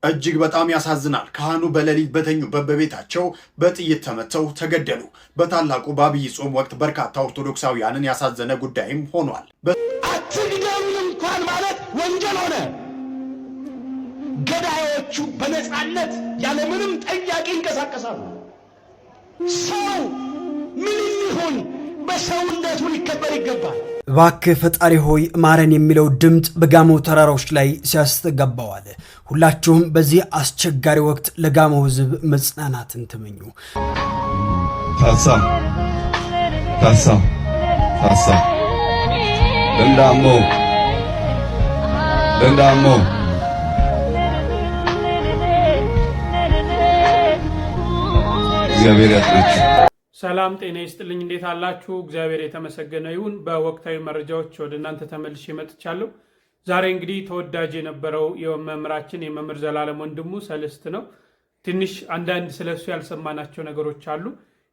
እጅግ በጣም ያሳዝናል። ካህኑ በሌሊት በተኙበት በቤታቸው በጥይት ተመተው ተገደሉ። በታላቁ በአብይ ጾም ወቅት በርካታ ኦርቶዶክሳውያንን ያሳዘነ ጉዳይም ሆኗል። አትግደሉን እንኳን ማለት ወንጀል ሆነ። ገዳዮቹ በነፃነት ያለምንም ጠያቂ ይንቀሳቀሳሉ። ሰው ምን ይሁን በሰውነቱ ሊከበር ይገባል። እባክህ ፈጣሪ ሆይ ማረን የሚለው ድምፅ በጋሞ ተራራዎች ላይ ሲያስተጋባዋል። ሁላችሁም በዚህ አስቸጋሪ ወቅት ለጋሞ ሕዝብ መጽናናትን ተመኙ። ታሳ ለንዳሞ እግዚአብሔር ያጽናችሁ። ሰላም ጤና ይስጥልኝ። እንዴት አላችሁ? እግዚአብሔር የተመሰገነ ይሁን። በወቅታዊ መረጃዎች ወደ እናንተ ተመልሼ መጥቻለሁ። ዛሬ እንግዲህ ተወዳጅ የነበረው የመምህራችን የመምህር ዘላለም ወንድሙ ሰልስት ነው። ትንሽ አንዳንድ ስለሱ ያልሰማናቸው ነገሮች አሉ።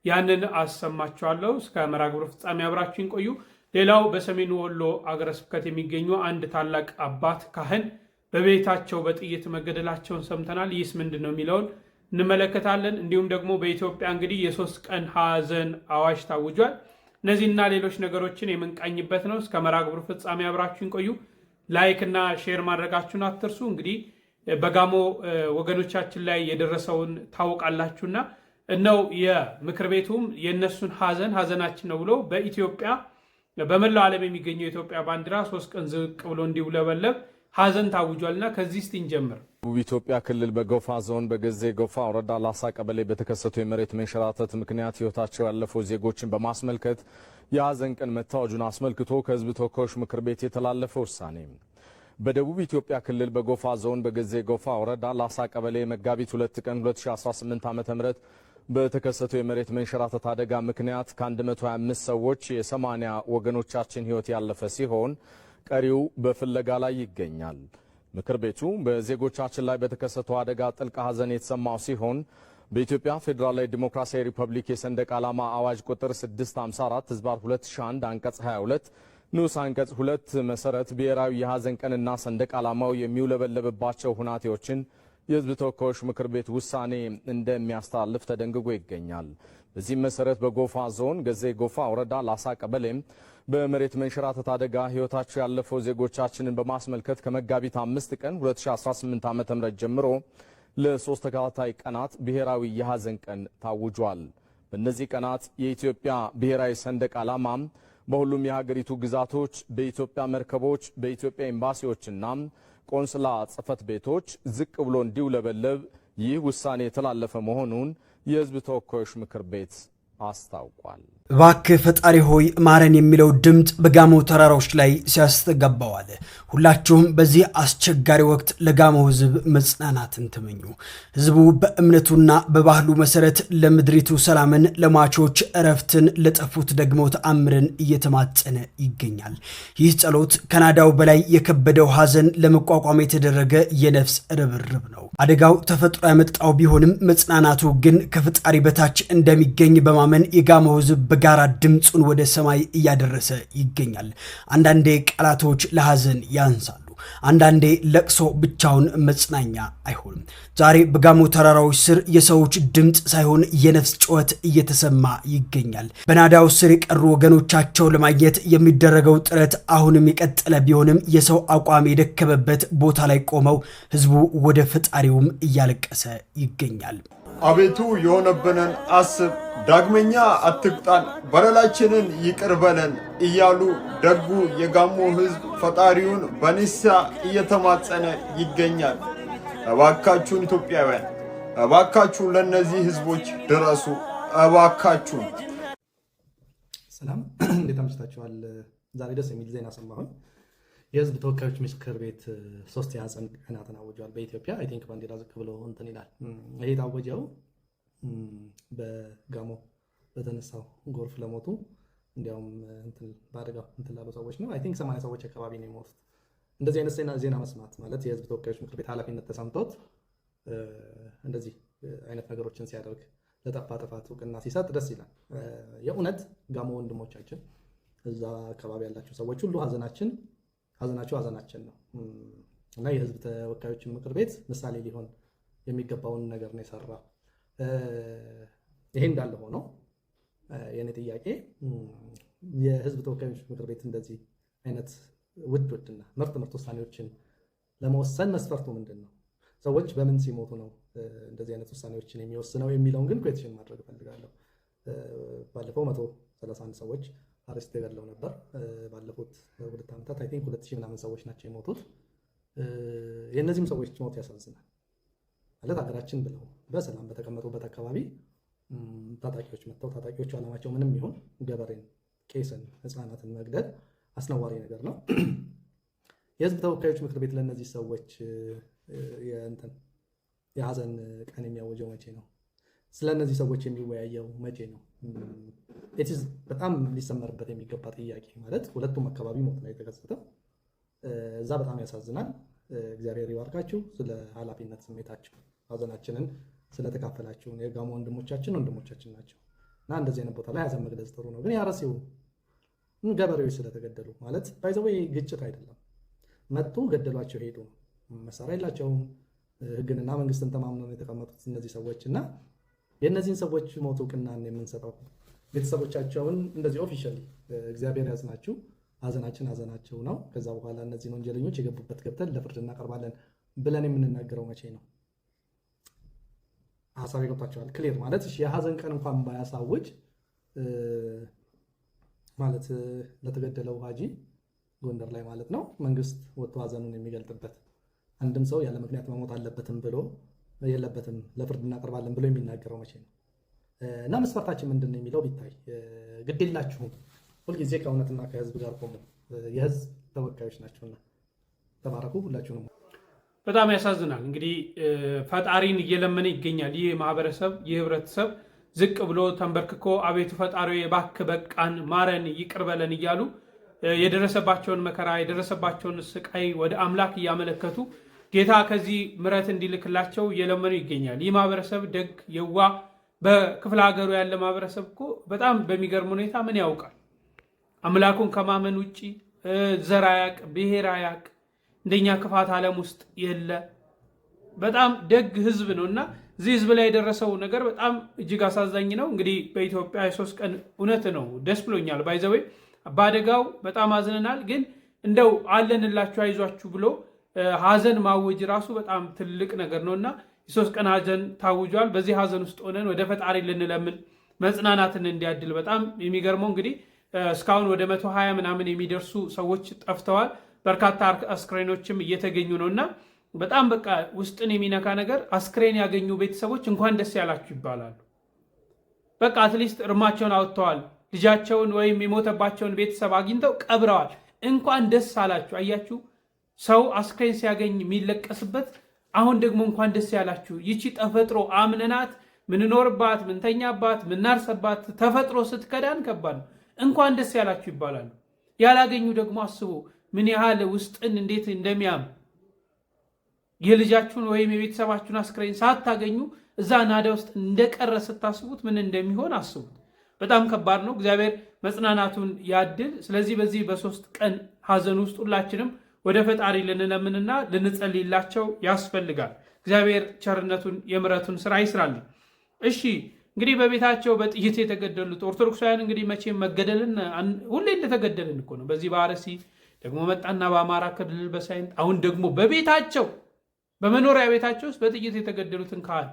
ያንን አሰማችኋለሁ። እስከ መርሃ ግብሩ ፍጻሜ አብራችሁን ቆዩ። ሌላው በሰሜን ወሎ አገረ ስብከት የሚገኙ አንድ ታላቅ አባት ካህን በቤታቸው በጥይት መገደላቸውን ሰምተናል። ይህስ ምንድን ነው የሚለውን እንመለከታለን። እንዲሁም ደግሞ በኢትዮጵያ እንግዲህ የ3 ቀን ሐዘን አዋጅ ታውጇል። እነዚህና ሌሎች ነገሮችን የምንቃኝበት ነው። እስከ መርሃ ግብሩ ፍጻሜ አብራችሁን ቆዩ። ላይክ እና ሼር ማድረጋችሁን አትርሱ። እንግዲህ በጋሞ ወገኖቻችን ላይ የደረሰውን ታውቃላችሁና እነው የምክር ቤቱም የእነሱን ሐዘናችን ነው ብሎ በኢትዮጵያ በመላው ዓለም የሚገኘው የኢትዮጵያ ባንዲራ 3 ቀን ዝቅ ብሎ እንዲውለበለብ ሐዘን ታውጇልና ከዚህ እስቲ እንጀምር። በኢትዮጵያ ክልል በጎፋ ዞን በገዜ ጎፋ ወረዳ ላሳ ቀበሌ በተከሰቱ የመሬት መንሸራተት ምክንያት ሕይወታቸው ያለፈው ዜጎችን በማስመልከት የሐዘን ቀን መታወጁን አስመልክቶ ከሕዝብ ተወካዮች ምክር ቤት የተላለፈ ውሳኔ። በደቡብ ኢትዮጵያ ክልል በጎፋ ዞን በገዜ ጎፋ ወረዳ ላሳ ቀበሌ መጋቢት 2 ቀን 2018 ዓ.ም በተከሰተው የመሬት መንሸራተት አደጋ ምክንያት ከ125 ሰዎች የ80 ወገኖቻችን ሕይወት ያለፈ ሲሆን ቀሪው በፍለጋ ላይ ይገኛል። ምክር ቤቱ በዜጎቻችን ላይ በተከሰተው አደጋ ጥልቅ ሐዘን የተሰማው ሲሆን በኢትዮጵያ ፌዴራላዊ ዲሞክራሲያዊ ሪፐብሊክ የሰንደቅ ዓላማ አዋጅ ቁጥር 654/2001 አንቀጽ 22 ንዑስ አንቀጽ 2 መሰረት ብሔራዊ የሐዘን ቀንና ሰንደቅ ዓላማው የሚውለበለብባቸው ሁናቴዎችን የሕዝብ ተወካዮች ምክር ቤት ውሳኔ እንደሚያስተላልፍ ተደንግጎ ይገኛል። በዚህም መሰረት በጎፋ ዞን ገዜ ጎፋ ወረዳ ላሳ ቀበሌም በመሬት መንሸራተት አደጋ ሕይወታቸው ያለፈው ዜጎቻችንን በማስመልከት ከመጋቢት 5 ቀን 2018 ዓ.ም ጀምሮ ለ3 ተከታታይ ቀናት ብሔራዊ የሐዘን ቀን ታውጇል። በእነዚህ ቀናት የኢትዮጵያ ብሔራዊ ሰንደቅ ዓላማ በሁሉም የሀገሪቱ ግዛቶች፣ በኢትዮጵያ መርከቦች፣ በኢትዮጵያ ኤምባሲዎችና ቆንስላ ጽሕፈት ቤቶች ዝቅ ብሎ እንዲውለበለብ ይህ ውሳኔ የተላለፈ መሆኑን የሕዝብ ተወካዮች ምክር ቤት አስታውቋል። እባክህ ፈጣሪ ሆይ ማረን የሚለው ድምፅ በጋሞ ተራራዎች ላይ ሲያስተጋባዋል። ሁላችሁም በዚህ አስቸጋሪ ወቅት ለጋሞ ሕዝብ መጽናናትን ተመኙ። ሕዝቡ በእምነቱና በባህሉ መሰረት ለምድሪቱ ሰላምን፣ ለሟቾች እረፍትን፣ ለጠፉት ደግሞ ተአምርን እየተማጸነ ይገኛል። ይህ ጸሎት ከናዳው በላይ የከበደው ሐዘን ለመቋቋም የተደረገ የነፍስ ርብርብ ነው። አደጋው ተፈጥሮ ያመጣው ቢሆንም መጽናናቱ ግን ከፈጣሪ በታች እንደሚገኝ በማመን የጋሞ ሕዝብ በጋራ ድምፁን ወደ ሰማይ እያደረሰ ይገኛል። አንዳንዴ ቃላቶች ለሐዘን ያንሳሉ። አንዳንዴ ለቅሶ ብቻውን መጽናኛ አይሆንም። ዛሬ በጋሞ ተራራዎች ስር የሰዎች ድምፅ ሳይሆን የነፍስ ጩኸት እየተሰማ ይገኛል። በናዳው ስር የቀሩ ወገኖቻቸው ለማግኘት የሚደረገው ጥረት አሁንም የቀጠለ ቢሆንም የሰው አቋም የደከመበት ቦታ ላይ ቆመው ሕዝቡ ወደ ፈጣሪውም እያለቀሰ ይገኛል። አቤቱ የሆነብንን አስብ፣ ዳግመኛ አትቅጣን፣ በደላችንን ይቅር በለን እያሉ ደጉ የጋሞ ሕዝብ ፈጣሪውን በንስሐ እየተማጸነ ይገኛል። እባካችሁን ኢትዮጵያውያን፣ እባካችሁን ለእነዚህ ሕዝቦች ድረሱ። እባካችሁን። ሰላም፣ እንዴት አምሽታችኋል? ዛሬ ደስ የሚል ዜና ሰማሁን። የሕዝብ ተወካዮች ምክር ቤት 3 የሐዘን ቀናትን አውጇል። በኢትዮጵያ አይ ቲንክ ባንዲራ ዝቅ ብሎ እንትን ይላል። ይሄ የታወጀው በጋሞ በተነሳው ጎርፍ ለሞቱ እንዲያውም በአደጋው እንትን ላሉ ሰዎች ነው። አይ ቲንክ 80 ሰዎች አካባቢ ነው የሞቱት። እንደዚህ አይነት ዜና መስማት ማለት የሕዝብ ተወካዮች ምክር ቤት ኃላፊነት ተሰምቶት እንደዚህ አይነት ነገሮችን ሲያደርግ ለጠፋ ጥፋት እውቅና ሲሰጥ ደስ ይላል። የእውነት ጋሞ ወንድሞቻችን፣ እዛ አካባቢ ያላችሁ ሰዎች ሁሉ ሐዘናችሁ ሐዘናችን ነው እና የሕዝብ ተወካዮች ምክር ቤት ምሳሌ ሊሆን የሚገባውን ነገር ነው የሰራው። ይሄ እንዳለ ሆኖ የኔ ጥያቄ የህዝብ ተወካዮች ምክር ቤት እንደዚህ አይነት ውድና ምርጥ ውሳኔዎችን ለመወሰን መስፈርቱ ምንድን ነው? ሰዎች በምን ሲሞቱ ነው እንደዚህ አይነት ውሳኔዎችን የሚወስነው የሚለውን ግን ኩዌስችን ማድረግ እፈልጋለሁ። ባለፈው 131 ሰዎች አሬስት ተገድለው ነበር። ባለፉት 2 ዓመታት አይ ቲንክ 2000 ምናምን ሰዎች ናቸው የሞቱት። የእነዚህም ሰዎች ሞት ያሳዝናል። ማለት ሀገራችን ብለው በሰላም በተቀመጡበት አካባቢ ታጣቂዎች መጥተው ታጣቂዎቹ ዓላማቸው ምንም ይሁን ገበሬን፣ ቄስን፣ ህፃናትን መግደል አስነዋሪ ነገር ነው። የህዝብ ተወካዮች ምክር ቤት ለእነዚህ ሰዎች የሀዘን ቀን የሚያወጀው መቼ ነው? ስለ እነዚህ ሰዎች የሚወያየው መቼ ነው? በጣም ሊሰመርበት የሚገባ ጥያቄ። ማለት ሁለቱም አካባቢ ሞት ነው የተከሰተው። እዛ በጣም ያሳዝናል። እግዚአብሔር ይባርካችሁ ስለ ኃላፊነት ስሜታችሁ ሀዘናችንን ስለተካፈላችሁን። የጋሞ ወንድሞቻችን ናቸው እና እንደዚህ አይነት ቦታ ላይ ሀዘን መግለጽ ጥሩ ነው። ግን ያረሴው ገበሬዎች ስለተገደሉ ማለት ባይዘወይ ግጭት አይደለም። መጡ ገደሏቸው ሄዱ። መሳሪያ የላቸውም። ህግንና መንግስትን ተማምነው የተቀመጡት እነዚህ ሰዎች እና የእነዚህን ሰዎች ሞት እውቅና የምንሰጠው ቤተሰቦቻቸውን እንደዚህ ኦፊሻሊ እግዚአብሔር ያጽናችሁ፣ ሀዘናቸው ነው። ከዛ በኋላ እነዚህን ወንጀለኞች የገቡበት ገብተን ለፍርድ እናቀርባለን ብለን የምንናገረው መቼ ነው? ሀሳብ ገብቷቸዋል። ክሊር ማለት የሀዘን ቀን እንኳን ባያሳውጅ ማለት ለተገደለው ሀጂ ጎንደር ላይ ማለት ነው መንግስት ወጥቶ ሀዘኑን የሚገልጥበት አንድም ሰው ያለ ምክንያት መሞት አለበትም ብሎ የለበትም ለፍርድ እናቀርባለን ብሎ የሚናገረው መቼ ነው? እና መስፈርታችን ምንድን ነው የሚለው ቢታይ ግዴላችሁም ሁልጊዜ ከእውነትና ከህዝብ ጋር ቆሙ። የህዝብ ተወካዮች ናቸውና ተባረኩ ሁላችሁ ነው። በጣም ያሳዝናል። እንግዲህ ፈጣሪን እየለመነ ይገኛል። ይህ ማህበረሰብ ይህ ህብረተሰብ ዝቅ ብሎ ተንበርክኮ አቤቱ ፈጣሪ እባክህ በቃን፣ ማረን፣ ይቅር በለን እያሉ የደረሰባቸውን መከራ የደረሰባቸውን ስቃይ ወደ አምላክ እያመለከቱ ጌታ ከዚህ ምሕረት እንዲልክላቸው እየለመኑ ይገኛል። ይህ ማህበረሰብ ደግ የዋ በክፍለ ሀገሩ ያለ ማህበረሰብ እኮ በጣም በሚገርም ሁኔታ ምን ያውቃል? አምላኩን ከማመን ውጭ ዘር አያቅ፣ ብሔር አያቅ፣ እንደኛ ክፋት ዓለም ውስጥ የለ። በጣም ደግ ህዝብ ነው እና እዚህ ህዝብ ላይ የደረሰው ነገር በጣም እጅግ አሳዛኝ ነው። እንግዲህ በኢትዮጵያ የ3 ቀን እውነት ነው ደስ ብሎኛል። ባይዘዌ በአደጋው በጣም አዝነናል። ግን እንደው አለንላችሁ አይዟችሁ ብሎ ሀዘን ማወጅ ራሱ በጣም ትልቅ ነገር ነው እና የ3 ቀን ሀዘን ታውጇል። በዚህ ሀዘን ውስጥ ሆነን ወደ ፈጣሪ ልንለምን መጽናናትን እንዲያድል። በጣም የሚገርመው እንግዲህ እስካሁን ወደ 120 ምናምን የሚደርሱ ሰዎች ጠፍተዋል። በርካታ አስክሬኖችም እየተገኙ ነው እና በጣም በቃ ውስጥን የሚነካ ነገር። አስክሬን ያገኙ ቤተሰቦች እንኳን ደስ ያላችሁ ይባላሉ። በቃ አትሊስት እርማቸውን አውጥተዋል። ልጃቸውን ወይም የሞተባቸውን ቤተሰብ አግኝተው ቀብረዋል። እንኳን ደስ አላችሁ። አያችሁ ሰው አስክሬን ሲያገኝ የሚለቀስበት፣ አሁን ደግሞ እንኳን ደስ ያላችሁ። ይቺ ተፈጥሮ አምነናት ምንኖርባት ምንተኛባት ምናርሰባት ተፈጥሮ ስትከዳን ከባድ ነው። እንኳን ደስ ያላችሁ ይባላሉ። ያላገኙ ደግሞ አስቡ ምን ያህል ውስጥን እንዴት እንደሚያም። የልጃችሁን ወይም የቤተሰባችሁን አስክሬን ሳታገኙ እዛ ናዳ ውስጥ እንደቀረ ስታስቡት ምን እንደሚሆን አስቡት። በጣም ከባድ ነው። እግዚአብሔር መጽናናቱን ያድል። ስለዚህ በዚህ በ3 ቀን ሀዘን ውስጥ ሁላችንም ወደ ፈጣሪ ልንለምንና ልንጸልይላቸው ያስፈልጋል። እግዚአብሔር ቸርነቱን የምሕረቱን ስራ ይስራልን። እሺ እንግዲህ በቤታቸው በጥይት የተገደሉት ኦርቶዶክሳውያን እንግዲህ መቼም መገደልን ሁሌ እንደተገደልን እኮ ነው። በዚህ በአርሲ ደግሞ መጣና በአማራ ክልል በሳይንት አሁን ደግሞ በቤታቸው በመኖሪያ ቤታቸው ውስጥ በጥይት የተገደሉትን ካህን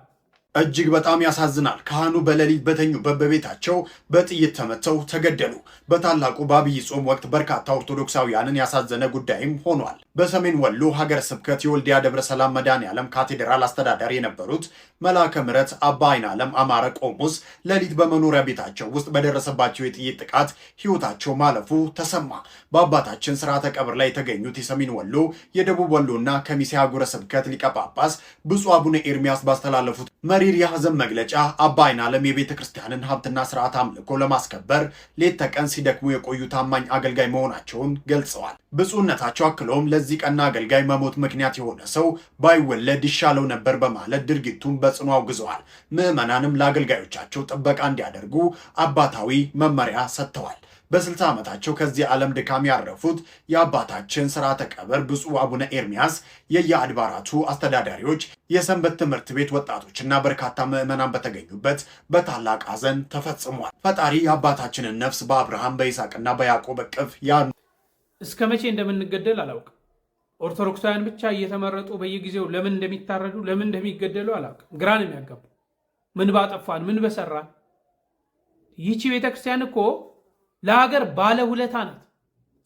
እጅግ በጣም ያሳዝናል። ካህኑ በሌሊት በተኙበት በቤታቸው በጥይት ተመተው ተገደሉ። በታላቁ በአብይ ጾም ወቅት በርካታ ኦርቶዶክሳውያንን ያሳዘነ ጉዳይም ሆኗል። በሰሜን ወሎ ሀገረ ስብከት የወልዲያ ደብረ ሰላም መድኃኔዓለም ካቴድራል አስተዳዳሪ የነበሩት መልአከ ምሕረት አባ አይናለም አማረ ቆሞስ ሌሊት በመኖሪያ ቤታቸው ውስጥ በደረሰባቸው የጥይት ጥቃት ሕይወታቸው ማለፉ ተሰማ። በአባታችን ስርዓተ ቀብር ላይ የተገኙት የሰሜን ወሎ የደቡብ ወሎና ከሚሴ ሀገረ ስብከት ሊቀ ጳጳስ ብፁዕ አቡነ ኤርሚያስ ባስተላለፉት መሪር የሐዘን መግለጫ አባ አይናለም የቤተ ክርስቲያንን ሀብትና ስርዓት አምልኮ ለማስከበር ሌት ተቀን ሲደክሙ የቆዩ ታማኝ አገልጋይ መሆናቸውን ገልጸዋል። ብፁዕነታቸው አክለውም ለዚህ ቀና አገልጋይ መሞት ምክንያት የሆነ ሰው ባይወለድ ይሻለው ነበር በማለት ድርጊቱን በጽኑ አውግዘዋል። ምዕመናንም ለአገልጋዮቻቸው ጥበቃ እንዲያደርጉ አባታዊ መመሪያ ሰጥተዋል። በ60 ዓመታቸው ከዚህ ዓለም ድካም ያረፉት የአባታችን ሥርዓተ ቀብር ብፁዕ አቡነ ኤርሚያስ የየአድባራቱ አስተዳዳሪዎች፣ የሰንበት ትምህርት ቤት ወጣቶችና በርካታ ምዕመናን በተገኙበት በታላቅ ሐዘን ተፈጽሟል። ፈጣሪ የአባታችንን ነፍስ በአብርሃም በይስሐቅና በያዕቆብ እቅፍ እስከ መቼ እንደምንገደል አላውቅም። ኦርቶዶክሳውያን ብቻ እየተመረጡ በየጊዜው ለምን እንደሚታረዱ ለምን እንደሚገደሉ አላውቅም። ግራ ነው የሚያጋቡ። ምን ባጠፋን ምን በሰራን? ይቺ ቤተክርስቲያን እኮ ለሀገር ባለውለታ ናት።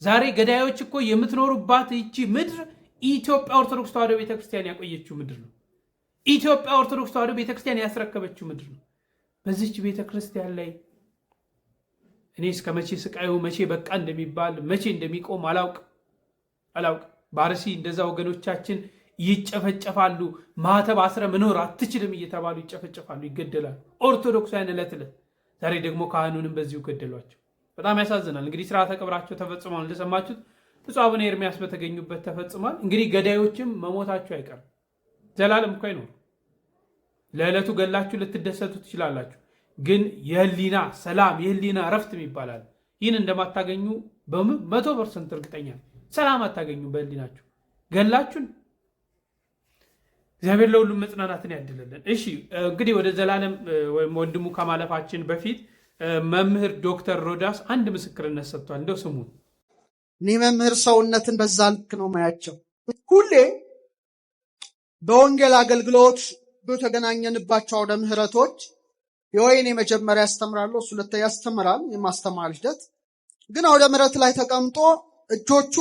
ዛሬ ገዳዮች እኮ የምትኖሩባት ይቺ ምድር ኢትዮጵያ ኦርቶዶክስ ተዋሕዶ ቤተክርስቲያን ያቆየችው ምድር ነው። ኢትዮጵያ ኦርቶዶክስ ተዋሕዶ ቤተክርስቲያን ያስረከበችው ምድር ነው። በዚች ቤተክርስቲያን ላይ እኔ እስከ መቼ ስቃዩ መቼ በቃ እንደሚባል መቼ እንደሚቆም አላውቅም። በአርሲ እንደዛ ወገኖቻችን ይጨፈጨፋሉ። ማተብ አስረ መኖር አትችልም እየተባሉ ይጨፈጨፋሉ፣ ይገደላሉ። ኦርቶዶክሳውያን ዕለት ዕለት ዛሬ ደግሞ ካህኑንም በዚሁ ገደሏቸው። በጣም ያሳዝናል። እንግዲህ ስርዓተ ቀብራቸው ተፈጽሟል። እንደሰማችሁት ብፁዕ አቡነ ኤርሚያስ በተገኙበት ተፈጽሟል። እንግዲህ ገዳዮችም መሞታቸው አይቀርም። ዘላለም እኮ አይኖሩ። ለዕለቱ ገላችሁ ልትደሰቱ ትችላላችሁ፣ ግን የህሊና ሰላም የህሊና እረፍት ይባላል። ይህን እንደማታገኙ በ100% እርግጠኛ ነኝ። ሰላም አታገኙ በህሊናችሁ ገላችሁን። እግዚአብሔር ለሁሉም መጽናናትን ያድልልን። እሺ እንግዲህ ወደ ዘላለም ወይም ወንድሙ ከማለፋችን በፊት መምህር ዶክተር ሮዳስ አንድ ምስክርነት ሰጥቷል። እንደው ስሙ። እኔ መምህር ሰውነትን በዛ ልክ ነው ማያቸው። ሁሌ በወንጌል አገልግሎት በተገናኘንባቸው አውደ ምህረቶች የወይኔ መጀመሪያ ያስተምራለሁ፣ እሱ ሁለተኛ ያስተምራል። የማስተማር ሂደት ግን አውደ ምህረት ላይ ተቀምጦ እጆቹ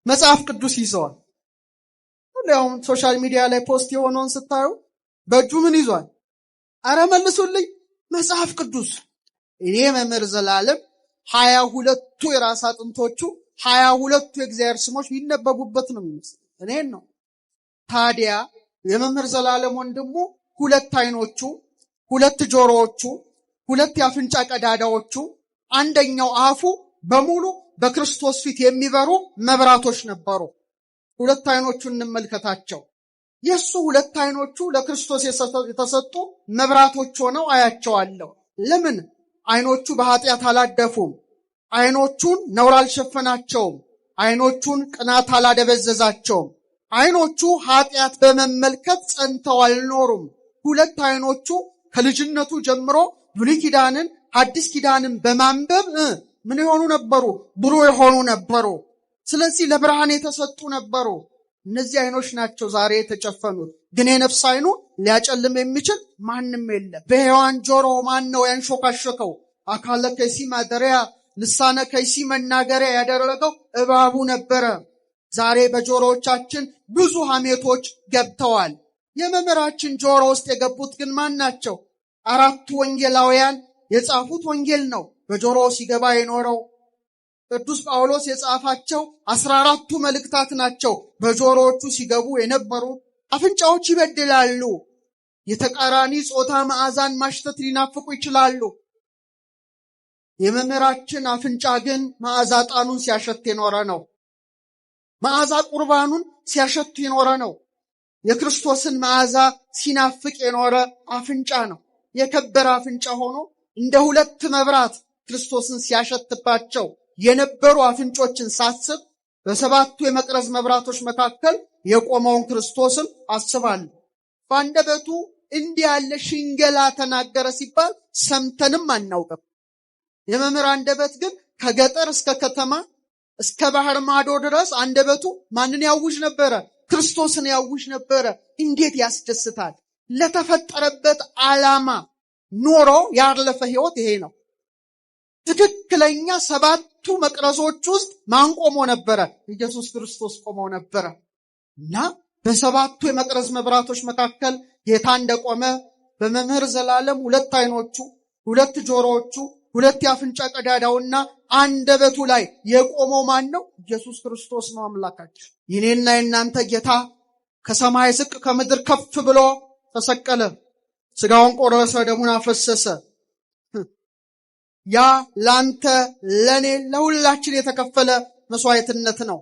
መጽሐፍ ቅዱስ ይዘዋል። ሁሌም ሶሻል ሚዲያ ላይ ፖስት የሆነውን ስታዩ በእጁ ምን ይዟል? አረ መልሱልኝ፣ መጽሐፍ ቅዱስ። እኔ መምህር ዘላለም 22ቱ የራስ አጥንቶቹ 22ቱ የእግዚአብሔር ስሞች ሊነበቡበት ነው የሚመስል እኔን ነው። ታዲያ የመምህር ዘላለም ወንድሙ 2 አይኖቹ፣ 2 ጆሮዎቹ፣ 2 የአፍንጫ ቀዳዳዎቹ፣ አንደኛው አፉ በሙሉ በክርስቶስ ፊት የሚበሩ መብራቶች ነበሩ። 2 አይኖቹን እንመልከታቸው። የሱ 2 አይኖቹ ለክርስቶስ የተሰጡ መብራቶች ሆነው አያቸዋለሁ። ለምን? አይኖቹ በኃጢአት አላደፉም። አይኖቹን ነውር አልሸፈናቸውም። አይኖቹን ቅናት አላደበዘዛቸውም። አይኖቹ ኃጢአት በመመልከት ጸንተው አልኖሩም። 2 አይኖቹ ከልጅነቱ ጀምሮ ብሉይ ኪዳንን አዲስ ኪዳንን በማንበብ ምን የሆኑ ነበሩ? ብሩህ የሆኑ ነበሩ። ስለዚህ ለብርሃን የተሰጡ ነበሩ። እነዚህ አይኖች ናቸው ዛሬ የተጨፈኑት። ግን የነፍስ አይኑ ሊያጨልም የሚችል ማንም የለም። በሔዋን ጆሮ ማን ነው ያንሾካሾከው? አካለ ከይሲ ማደሪያ ልሳነ ከይሲ መናገሪያ ያደረገው እባቡ ነበረ። ዛሬ በጆሮዎቻችን ብዙ ሐሜቶች ገብተዋል። የመምህራችን ጆሮ ውስጥ የገቡት ግን ማን ናቸው? 4 ወንጌላውያን የጻፉት ወንጌል ነው በጆሮ ሲገባ የኖረው። ቅዱስ ጳውሎስ የጻፋቸው 14ቱ መልእክታት ናቸው በጆሮዎቹ ሲገቡ የነበሩ። አፍንጫዎች ይበድላሉ። የተቃራኒ ጾታ መዓዛን ማሽተት ሊናፍቁ ይችላሉ። የመምህራችን አፍንጫ ግን መዓዛ ዕጣኑን ሲያሸት የኖረ ነው። መዓዛ ቁርባኑን ሲያሸት የኖረ ነው። የክርስቶስን መዓዛ ሲናፍቅ የኖረ አፍንጫ ነው። የከበረ አፍንጫ ሆኖ እንደ 2 መብራት ክርስቶስን ሲያሸትባቸው የነበሩ አፍንጮችን ሳስብ በ7ቱ የመቅረዝ መብራቶች መካከል የቆመውን ክርስቶስን አስባለሁ። በአንደበቱ እንዲህ ያለ ሽንገላ ተናገረ ሲባል ሰምተንም አናውቅም። የመምህር አንደበት ግን ከገጠር እስከ ከተማ እስከ ባህር ማዶ ድረስ አንደበቱ ማንን ያውጅ ነበረ? ክርስቶስን ያውጅ ነበረ። እንዴት ያስደስታል! ለተፈጠረበት ዓላማ ኖሮ ያለፈ ሕይወት ይሄ ነው። ትክክለኛ 7ቱ መቅረዞች ውስጥ ማን ቆሞ ነበረ? ኢየሱስ ክርስቶስ ቆሞ ነበረ። እና በ7ቱ የመቅረዝ መብራቶች መካከል ጌታ እንደቆመ በመምህር ዘላለም 2 አይኖቹ፣ 2 ጆሮዎቹ፣ 2 የአፍንጫ ቀዳዳውና አንደበቱ ላይ የቆመው ማን ነው? ኢየሱስ ክርስቶስ ነው አምላካችን። የኔና የናንተ ጌታ ከሰማይ ዝቅ ከምድር ከፍ ብሎ ተሰቀለ። ስጋውን ቆረሰ፣ ደሙን አፈሰሰ። ያ ላንተ ለኔ ለሁላችን የተከፈለ መስዋዕትነት ነው።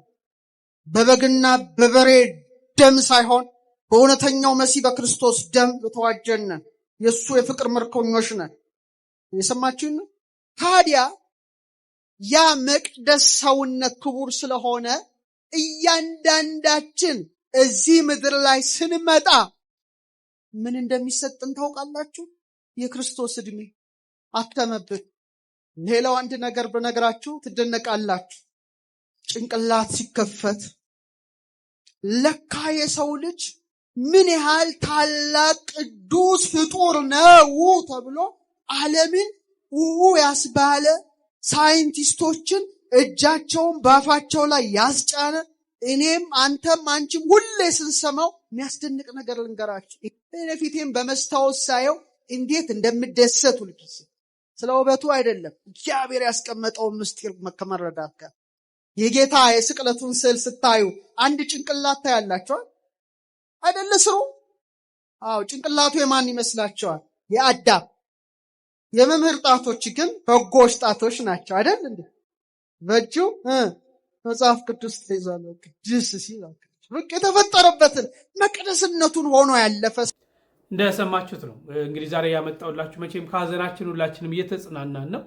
በበግና በበሬ ደም ሳይሆን በእውነተኛው መሲህ በክርስቶስ ደም የተዋጀን የሱ የፍቅር ምርኮኞች ነን። የሰማችሁን? ታዲያ ያ መቅደስ ሰውነት ክቡር ስለሆነ እያንዳንዳችን እዚህ ምድር ላይ ስንመጣ ምን እንደሚሰጥን ታውቃላችሁ? የክርስቶስ ዕድሜ አተመብን። ሌላው አንድ ነገር በነገራችሁ ትደነቃላችሁ። ጭንቅላት ሲከፈት ለካ የሰው ልጅ ምን ያህል ታላቅ ቅዱስ ፍጡር ነው ተብሎ ዓለምን ያስባለ ሳይንቲስቶችን እጃቸውን ባፋቸው ላይ ያስጫነ እኔም አንተም አንቺም ሁሌ ስንሰማው የሚያስደንቅ ነገር ልንገራችሁ። በፊቴም በመስታወት ሳየው እንዴት እንደምደሰት ሁልጊዜ ስለ ውበቱ አይደለም፣ እግዚአብሔር ያስቀመጠውን ምስጢር ከመረዳት ጋር። የጌታ የስቅለቱን ስዕል ስታዩ አንድ ጭንቅላት ታያላችኋል አይደለ? ስሩ ጭንቅላቱ የማን ይመስላችኋል? የአዳም። የመምህር ጣቶች ግን በጎች ጣቶች ናቸው አይደል እንዴ? በእጁ መጽሐፍ ቅዱስ ተይዟል። ቅዱስ ሲል በቃ የተፈጠረበትን መቅደስነቱን ሆኖ ያለፈ እንደሰማችሁት ነው። እንግዲህ ዛሬ ያመጣውላችሁ መቼም ከሀዘናችን ሁላችንም እየተጽናናን ነው።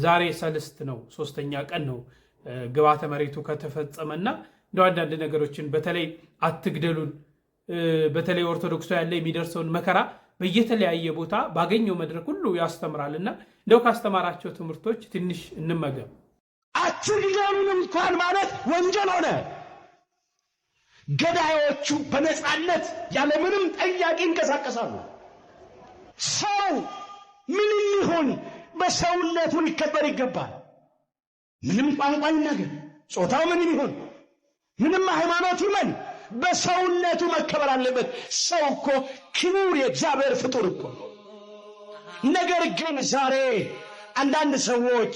ዛሬ ሰልስት ነው፣ 3ኛ ቀን ነው ግብዓተ መሬቱ ከተፈጸመና እንደው አንዳንድ ነገሮችን በተለይ አትግደሉን፣ በተለይ ኦርቶዶክስ ያለ የሚደርሰውን መከራ በየተለያየ ቦታ ባገኘው መድረክ ሁሉ ያስተምራልና እንደው ካስተማራቸው ትምህርቶች ትንሽ እንመገብ። አትግደሉን እንኳን ማለት ወንጀል ሆነ። ገዳዮቹ በነፃነት ያለምንም ጠያቂ ይንቀሳቀሳሉ። ሰው ምንም ይሁን በሰውነቱ ሊከበር ይገባል። ምንም ቋንቋ ይናገር፣ ጾታው ምንም ይሁን፣ ምንም ሃይማኖት ይመን፣ በሰውነቱ መከበር አለበት። ሰው እኮ ክቡር የእግዚአብሔር ፍጡር እኮ። ነገር ግን ዛሬ አንዳንድ ሰዎች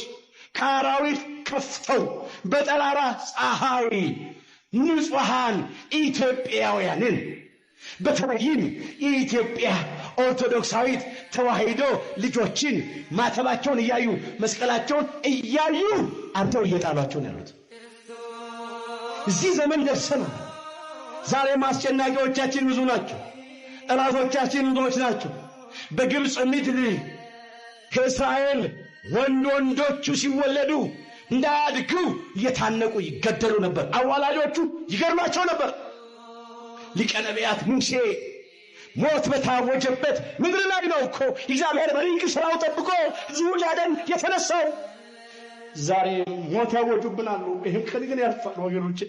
ከአራዊት ከፍተው በጠራራ ፀሐይ ንጹሃን ኢትዮጵያውያንን በተለይም የኢትዮጵያ ኦርቶዶክሳዊት ተዋሕዶ ልጆችን ማተባቸውን እያዩ መስቀላቸውን እያዩ አርተው እየጣሏቸው ነው ያሉት። እዚህ ዘመን ደርሰናል። ዛሬም አስጨናቂዎቻችን ብዙ ናቸው። ጠላቶቻችን ብዙዎች ናቸው። በግብፅ ምድር ከእስራኤል ወንዶቹ ሲወለዱ እንዳያድጉ እየታነቁ ይገደሉ ነበር። አዋላጆቹ ይገርማቸው ነበር። ሊቀ ነቢያት ሙሴ ሞት በታወጀበት ምድር ላይ ነው እኮ እግዚአብሔር በድንቅ ስራው ጠብቆ ሕዝቡን ሊያድን የተነሳው። ዛሬ ሞት ያወጁብናሉ። ይህም ቀን ግን ያልፋል ወገኖቼ።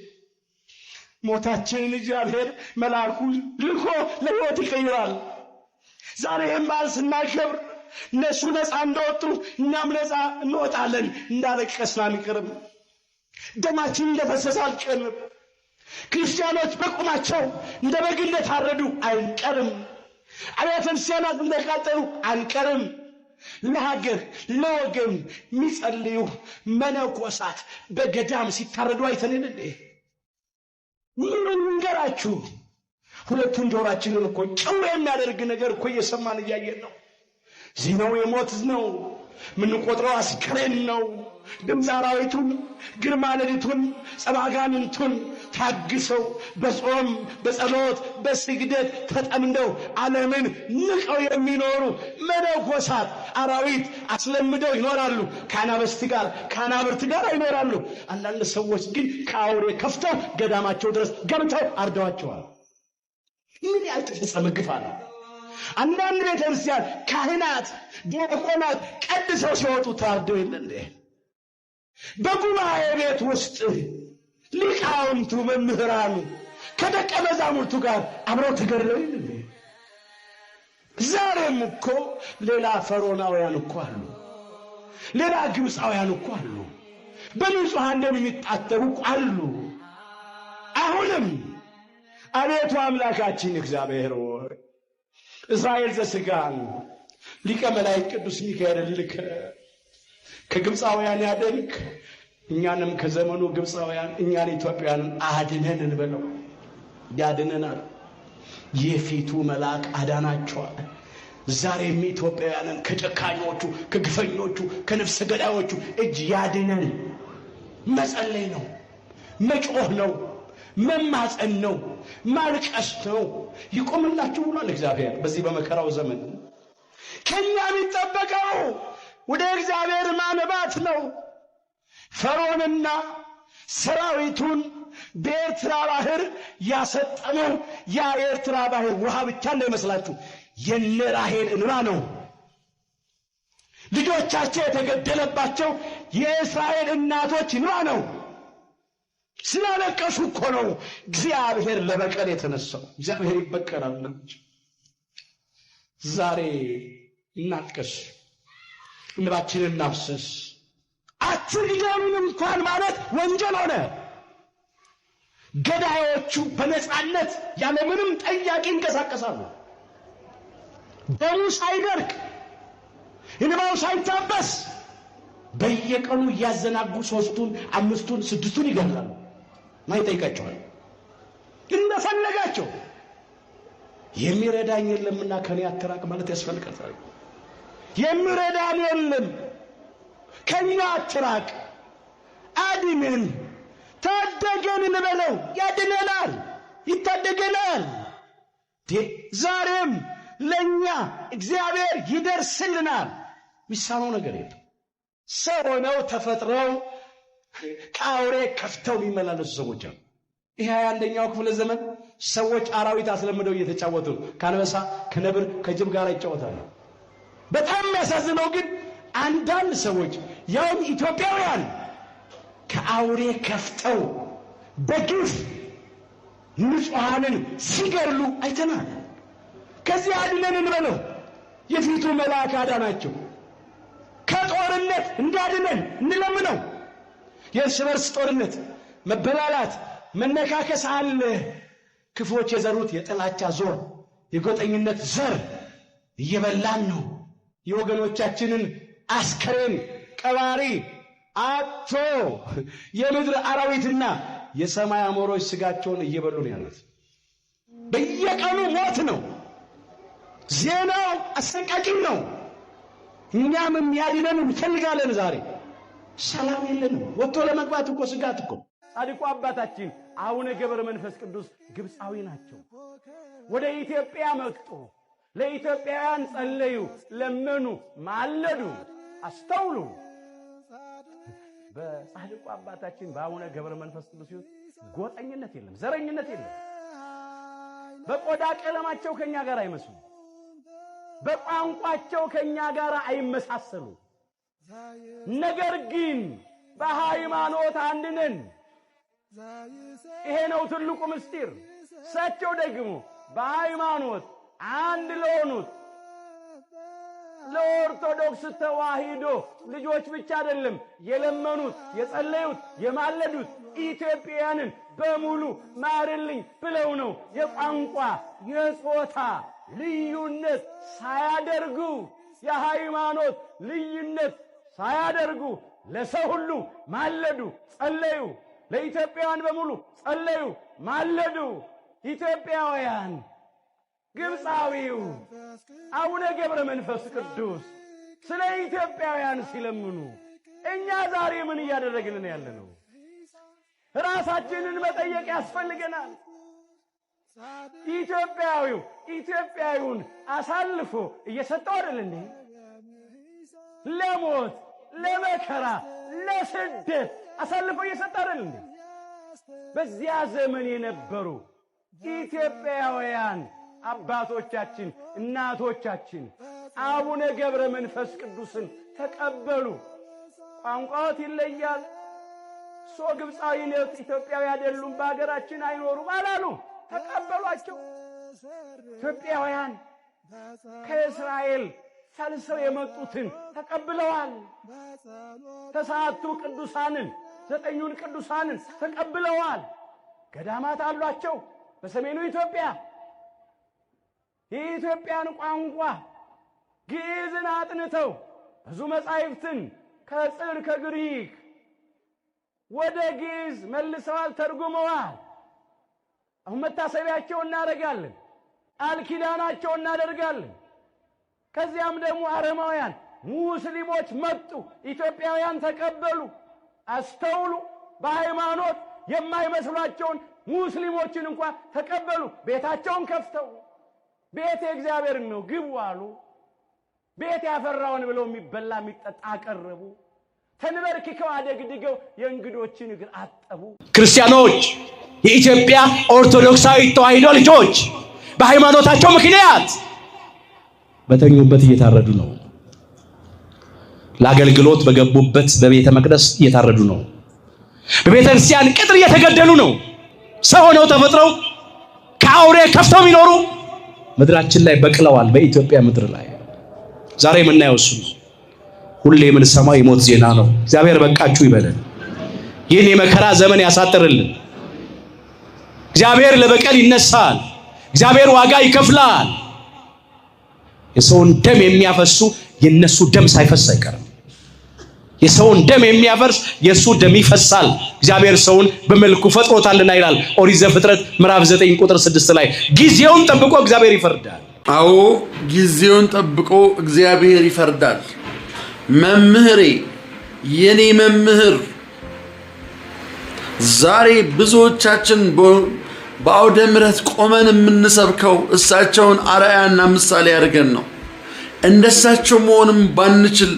ሞታችንን እግዚአብሔር መልአኩን ልኮ ለሕይወት ይቀይራል። ዛሬ ይህም በዓል ስናከብር እነሱ ነፃ እንደወጡ እኛም ነፃ እንወጣለን። እንዳለቀስን አንቀርም። ደማችን እንደፈሰሰ አልቀርም። ክርስቲያኖች በቁማቸው እንደ በግ እንደታረዱ አንቀርም። አብያተ ክርስቲያናት እንደቃጠሉ አንቀርም። ለሀገር ለወገን የሚጸልዩ መነኮሳት በገዳም ሲታረዱ አይተንን እንዴ? ምን እንገራችሁ? ሁለቱን ጆሮአችንን እኮ ጭው የሚያደርግ ነገር እኮ እየሰማን እያየን ነው። ዜናው የሞት ነው። ምንቆጥረው አስከሬን ነው። ድምፀ አራዊቱን፣ ግርማ ሌሊቱን፣ ጸባጋንንቱን ታግሰው በጾም በጸሎት በስግደት ተጠምደው ዓለምን ንቀው የሚኖሩ መነኮሳት አራዊት አስለምደው ይኖራሉ። ከአናብርት ጋር ይኖራሉ። አንዳንድ ሰዎች ግን ከአውሬ ከፍተው ገዳማቸው ድረስ ገብተው አርደዋቸዋል። ምን ያልተፈጸመ ግፍ አለ? አንዳንድ ቤተክርስቲያን ካህናት ዲያቆናት ቀድሰው ሲወጡ ታርደው የለ እንዴ? በጉባኤ ቤት ውስጥ ሊቃውንቱ መምህራኑ ከደቀ መዛሙርቱ ጋር አብረው ተገድለው የለ እንዴ? ዛሬም እኮ ሌላ ፈርዖናውያን እኮ አሉ፣ ሌላ ግብፃውያን እኮ አሉ፣ በንጹሐን ደም የሚጣጠሩ እኮ አሉ። አሁንም አቤቱ አምላካችን እግዚአብሔር ሆይ እስራኤል ዘሥጋን ሊቀ መላእክት ቅዱስ ሚካኤል ልከ ከግብፃውያን ያደንክ እኛንም ከዘመኑ ግብፃውያን እኛን ኢትዮጵያውያን አድነን እንበለው። ያድነናል። የፊቱ መልአክ አዳናቸዋል። ዛሬም ኢትዮጵያውያንን ከጨካኞቹ ከግፈኞቹ ከነፍሰ ገዳዮቹ እጅ ያድነን። መጸለይ ነው፣ መጮህ ነው፣ መማፀን ነው፣ ማልቀስ ነው። ይቆምላችሁ ብሏል እግዚአብሔር በዚህ በመከራው ዘመን። ከኛ የሚጠበቀው ወደ እግዚአብሔር ማንባት ነው። ፈርዖንና ሰራዊቱን በኤርትራ ባህር ያሰጠመው ያ የኤርትራ ባህር ውሃ ብቻ እንዳይመስላችሁ የነ ራሔል እንባ ነው። ልጆቻቸው የተገደለባቸው የእስራኤል እናቶች እንባ ነው። ስላለቀሱ እኮ ነው እግዚአብሔር ለበቀል የተነሳው። እግዚአብሔር ይበቀላል። ዛሬ እናልቅስ፣ እንባችንን እናፍስስ። አትግደሉን እንኳን ማለት ወንጀል ሆነ። ገዳዮቹ በነፃነት ያለምንም ጠያቂ ይንቀሳቀሳሉ። ደሙ ሳይደርቅ እንባው ሳይታበስ በየቀኑ እያዘናጉ 3ቱን 5ቱን 6ቱን ይገድላሉ። ማይጠይቃቸዋል እንደፈለጋቸው። የሚረዳኝ የለምና ከኔ አትራቅ ማለት ያስፈልጋል። የሚረዳን የለም ከኛ አትራቅ፣ አድነን፣ ታደገን እንበለው። ያድነናል፣ ይታደገናል። ዛሬም ለኛ እግዚአብሔር ይደርስልናል። ሚሳነው ነገር የለም። ሰው ሆነው ተፈጥረው ከአውሬ ከፍተው የሚመላለሱ ሰዎች አሉ። ይሄ 21ኛው ክፍለ ዘመን ሰዎች አራዊት አስለምደው እየተጫወቱ ከአንበሳ ከነብር ከጅብ ጋር ይጫወታሉ። በጣም የሚያሳዝነው ግን አንዳንድ ሰዎች ያውም ኢትዮጵያውያን ከአውሬ ከፍተው በግፍ ንጹሐንን ሲገድሉ አይተናል። ከዚህ አድነን እንበለው። የፊቱ መልአክ አዳናቸው። ከጦርነት እንዳድነን እንለምነው። የእርስ በርስ ጦርነት፣ መበላላት፣ መነካከስ አለ። ክፎች የዘሩት የጥላቻ ዞር፣ የጎጠኝነት ዘር እየበላን ነው። የወገኖቻችንን አስከሬን ቀባሪ አጥቶ የምድር አራዊትና የሰማይ አሞሮች ስጋቸውን እየበሉ ነው ያሉት። በየቀኑ ሞት ነው። ዜናው አሰቃቂ ነው። እኛም የሚያድነን እንፈልጋለን። ዛሬ ሰላም የለንም። ወጥቶ ለመግባት እኮ ስጋት እኮ። ጻድቁ አባታችን አቡነ ገብረ መንፈስ ቅዱስ ግብፃዊ ናቸው። ወደ ኢትዮጵያ መጡ። ለኢትዮጵያውያን ጸለዩ፣ ለመኑ፣ ማለዱ። አስተውሉ። በጻድቁ አባታችን በአቡነ ገብረ መንፈስ ቅዱስ ሕይወት ጎጠኝነት የለም፣ ዘረኝነት የለም። በቆዳ ቀለማቸው ከኛ ጋር አይመስሉ፣ በቋንቋቸው ከኛ ጋር አይመሳሰሉ። ነገር ግን በሃይማኖት አንድ ነን። ይሄ ነው ትልቁ ምስጢር። እሳቸው ደግሞ በሃይማኖት አንድ ለሆኑት ለኦርቶዶክስ ተዋሂዶ ልጆች ብቻ አይደለም የለመኑት፣ የጸለዩት፣ የማለዱት ኢትዮጵያውያንን በሙሉ ማርልኝ ብለው ነው። የቋንቋ የጾታ ልዩነት ሳያደርጉ፣ የሃይማኖት ልዩነት ሳያደርጉ ለሰው ሁሉ ማለዱ፣ ጸለዩ። ለኢትዮጵያውያን በሙሉ ጸለዩ፣ ማለዱ። ኢትዮጵያውያን ግብፃዊው አቡነ ገብረ መንፈስ ቅዱስ ስለ ኢትዮጵያውያን ሲለምኑ እኛ ዛሬ ምን እያደረግን ነው ያለነው? ራሳችንን መጠየቅ ያስፈልገናል። ኢትዮጵያዊውን አሳልፎ እየሰጠው አይደል እንዴ? ለሞት፣ ለመከራ፣ ለስደት አሳልፎ እየሰጠ አይደል እንዴ? በዚያ ዘመን የነበሩ ኢትዮጵያውያን አባቶቻችን፣ እናቶቻችን አቡነ ገብረ መንፈስ ቅዱስን ተቀበሉ። ቋንቋዎት ይለያል፣ ግብፃዊ ነው፣ ኢትዮጵያዊ አይደሉም፣ በሀገራችን አይኖሩም አላሉ። ተቀበሏቸው። ኢትዮጵያውያን ከእስራኤል ፈልሰው የመጡትን ተቀብለዋል። ተስዓቱ ቅዱሳንን 9ኙን ቅዱሳንን ተቀብለዋል። ገዳማት አሏቸው በሰሜኑ ኢትዮጵያ። የኢትዮጵያን ቋንቋ ግዕዝን አጥንተው ብዙ መጻሕፍትን ከጽር ከግሪክ ወደ ግዕዝ መልሰዋል፣ ተርጉመዋል። አሁን መታሰቢያቸው እናደርጋለን፣ ቃል ኪዳናቸው እናደርጋለን። ከዚያም ደግሞ አረማውያን ሙስሊሞች መጡ፣ ኢትዮጵያውያን ተቀበሉ። አስተውሉ። በሃይማኖት የማይመስሏቸውን ሙስሊሞችን እንኳን ተቀበሉ። ቤታቸውን ከፍተው ቤት የእግዚአብሔር ነው ግቡ አሉ። ቤት ያፈራውን ብለው የሚበላ የሚጠጣ አቀረቡ። ተንበርክከው አደግድገው የእንግዶችን እግር አጠቡ። ክርስቲያኖች፣ የኢትዮጵያ ኦርቶዶክሳዊ ተዋሕዶ ልጆች በሃይማኖታቸው ምክንያት በተኙበት እየታረዱ ነው። ለአገልግሎት በገቡበት በቤተ መቅደስ እየታረዱ ነው። በቤተ ክርስቲያን ቅጥር እየተገደሉ ነው። ሰው ሆነው ተፈጥረው ከአውሬ ከፍተው የሚኖሩ ምድራችን ላይ በቅለዋል። በኢትዮጵያ ምድር ላይ ዛሬ የምናየው እሱ ነው። ሁሌ የምንሰማው የሞት ዜና ነው። እግዚአብሔር በቃችሁ ይበለን። ይህን የመከራ ዘመን ያሳጥርልን። እግዚአብሔር ለበቀል ይነሳል። እግዚአብሔር ዋጋ ይከፍላል። የሰውን ደም የሚያፈሱ የነሱ ደም ሳይፈስ አይቀርም። የሰውን ደም የሚያፈርስ የሱ ደም ይፈሳል። እግዚአብሔር ሰውን በመልኩ ፈጥሮታልና ይላል ኦሪት ዘፍጥረት ምዕራፍ 9 ቁጥር 6 ላይ ጊዜውን ጠብቆ እግዚአብሔር ይፈርዳል። አዎ ጊዜውን ጠብቆ እግዚአብሔር ይፈርዳል። መምህሬ፣ የኔ መምህር፣ ዛሬ ብዙዎቻችን በአውደ ምሕረት ቆመን የምንሰብከው እሳቸውን አርአያና ምሳሌ አድርገን ነው። እንደሳቸው መሆንም ባንችል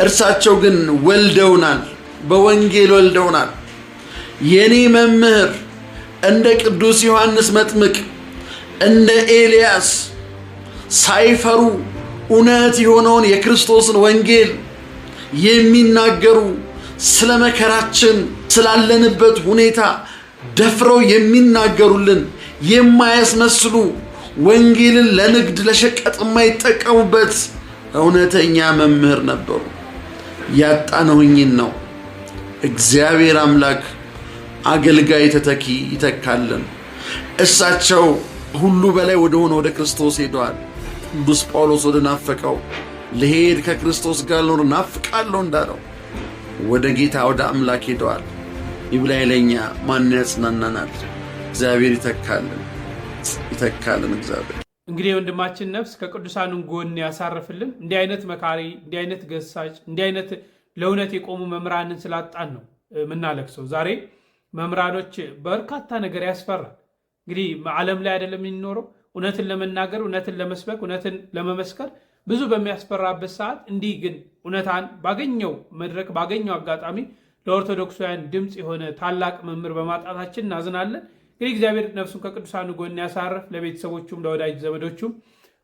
እርሳቸው ግን ወልደውናል፣ በወንጌል ወልደውናል። የኔ መምህር እንደ ቅዱስ ዮሐንስ መጥምቅ እንደ ኤልያስ ሳይፈሩ እውነት የሆነውን የክርስቶስን ወንጌል የሚናገሩ ስለ መከራችን ስላለንበት ሁኔታ ደፍረው የሚናገሩልን የማያስመስሉ ወንጌልን ለንግድ ለሸቀጥ የማይጠቀሙበት እውነተኛ መምህር ነበሩ። ያጣነውኝን ነው። እግዚአብሔር አምላክ አገልጋይ ተተኪ ይተካልን። እሳቸው ሁሉ በላይ ወደ ሆነ ወደ ክርስቶስ ሄደዋል። ቅዱስ ጳውሎስ ወደ ናፈቀው ልሄድ ከክርስቶስ ጋር ልኖር ናፍቃለሁ እንዳለው ወደ ጌታ ወደ አምላክ ሄደዋል። ይብላኝ ለኛ ማን ያጽናናናል? እግዚአብሔር ይተካልን፣ ይተካልን እግዚአብሔር። እንግዲህ የወንድማችን ነፍስ ከቅዱሳኑ ጎን ያሳርፍልን። እንዲህ አይነት መካሪ፣ እንዲህ አይነት ገሳጭ፣ እንዲህ አይነት ለእውነት የቆሙ መምህራንን ስላጣን ነው የምናለቅሰው። ዛሬ መምህራኖች በርካታ ነገር ያስፈራል። እንግዲህ ዓለም ላይ አይደለም የሚኖረው እውነትን ለመናገር እውነትን ለመስበክ እውነትን ለመመስከር ብዙ በሚያስፈራበት ሰዓት እንዲህ ግን እውነታን ባገኘው መድረክ ባገኘው አጋጣሚ ለኦርቶዶክሳውያን ድምፅ የሆነ ታላቅ መምህር በማጣታችን እናዝናለን። እንግዲህ እግዚአብሔር ነፍሱን ከቅዱሳኑ ጎን ያሳርፍ፣ ለቤተሰቦቹም ለወዳጅ ዘመዶቹም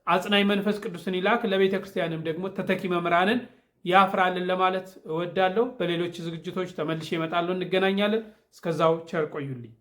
አጽናኝ መንፈስ ቅዱስን ይላክ፣ ለቤተ ክርስቲያንም ደግሞ ተተኪ መምህራንን ያፍራልን ለማለት እወዳለሁ። በሌሎች ዝግጅቶች ተመልሼ እመጣለሁ። እንገናኛለን። እስከዛው ቸር ቆዩልኝ።